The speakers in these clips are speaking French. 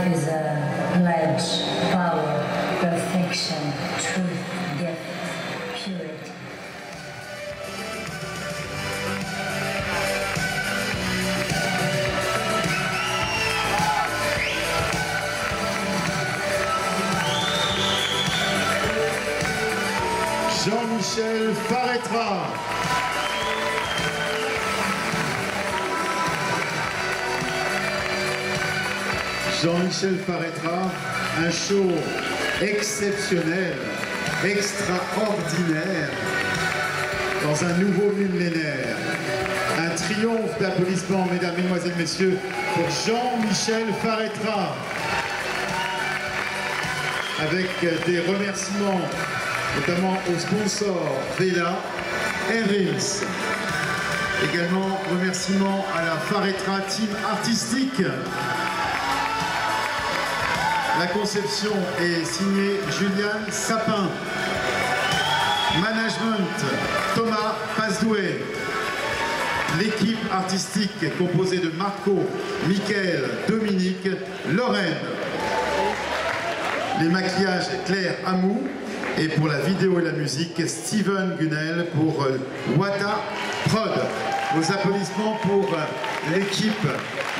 life is a pledge, power, perfection, truth, depth, purity. Jean-Michel Faretra. Jean-Michel Faretra, un show exceptionnel, extraordinaire, dans un nouveau millénaire. Un triomphe d'applaudissements, mesdames, mesdemoiselles, messieurs, pour Jean-Michel Faretra. Avec des remerciements, notamment aux sponsors Vela, Airings. Également, remerciements à la Faretra Team Artistique. La conception est signée Juliane Sapin. Management, Thomas Pazdoué. L'équipe artistique est composée de Marco, Mickaël, Dominique, Lorraine. Les maquillages, Claire Amou. Et pour la vidéo et la musique, Steven Gunnel pour Wata Prod. Vos applaudissements pour l'équipe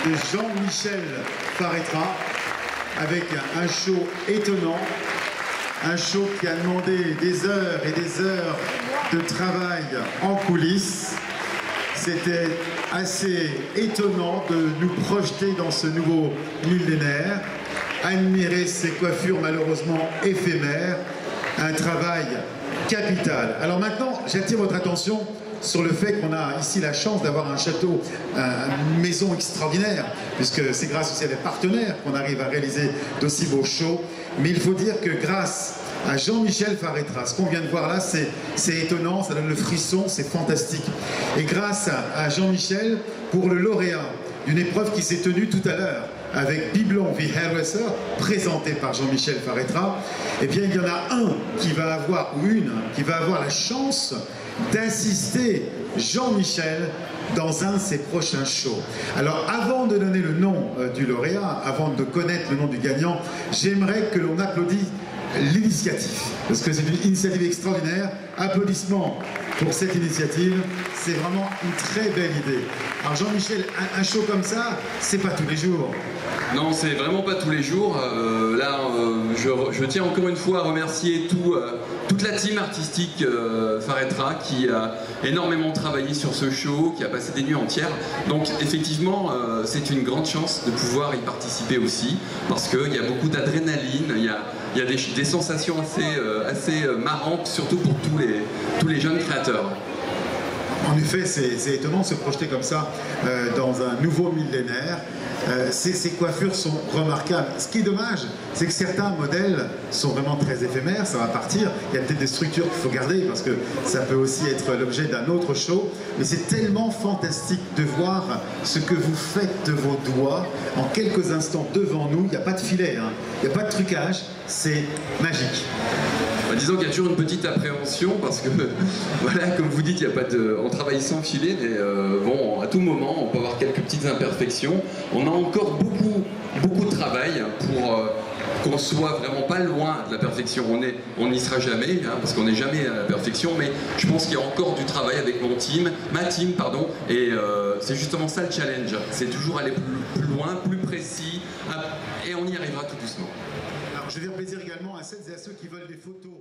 de Jean-Michel Faretra, avec un show étonnant, un show qui a demandé des heures et des heures de travail en coulisses. C'était assez étonnant de nous projeter dans ce nouveau millénaire, admirer ces coiffures malheureusement éphémères, un travail capital. Alors maintenant, j'attire votre attention sur le fait qu'on a ici la chance d'avoir un château, une maison extraordinaire, puisque c'est grâce aussi à des partenaires qu'on arrive à réaliser d'aussi beaux shows. Mais il faut dire que grâce à Jean-Michel Faretra, ce qu'on vient de voir là, c'est étonnant, ça donne le frisson, c'est fantastique. Et grâce à Jean-Michel, pour le lauréat d'une épreuve qui s'est tenue tout à l'heure, avec Biblon v Hairdresser, présenté par Jean-Michel Faretra, eh bien il y en a un qui va avoir, ou une, qui va avoir la chance d'assister Jean-Michel dans un de ses prochains shows. Alors avant de donner le nom du lauréat, avant de connaître le nom du gagnant, j'aimerais que l'on applaudisse l'initiative, parce que c'est une initiative extraordinaire. Applaudissements pour cette initiative, c'est vraiment une très belle idée. Alors Jean-Michel, un show comme ça, c'est pas tous les jours. Non, c'est vraiment pas tous les jours. Je tiens encore une fois à remercier toute la team artistique Faretra qui a énormément travaillé sur ce show, qui a passé des nuits entières. Donc effectivement, c'est une grande chance de pouvoir y participer aussi, parce qu'il y a beaucoup d'adrénaline, il y a des sensations assez marrantes, surtout pour tous les jeunes créateurs. En effet, c'est étonnant de se projeter comme ça dans un nouveau millénaire. Ces coiffures sont remarquables. Ce qui est dommage, c'est que certains modèles sont vraiment très éphémères, ça va partir. Il y a peut-être des structures qu'il faut garder parce que ça peut aussi être l'objet d'un autre show. Mais c'est tellement fantastique de voir ce que vous faites de vos doigts en quelques instants devant nous. Il n'y a pas de filet, hein. Il n'y a pas de trucage, c'est magique. Disons qu'il y a toujours une petite appréhension parce que, voilà, comme vous dites, il y a pas on travaille sans filet, mais bon, à tout moment, on peut avoir quelques petites imperfections. On a encore beaucoup de travail pour qu'on soit vraiment pas loin de la perfection. On n'y sera jamais, hein, parce qu'on n'est jamais à la perfection, mais je pense qu'il y a encore du travail avec ma team, pardon, et c'est justement ça le challenge. C'est toujours aller plus loin, plus précis, et on y arrivera tout doucement. Alors, je vais faire plaisir également à celles et à ceux qui veulent des photos.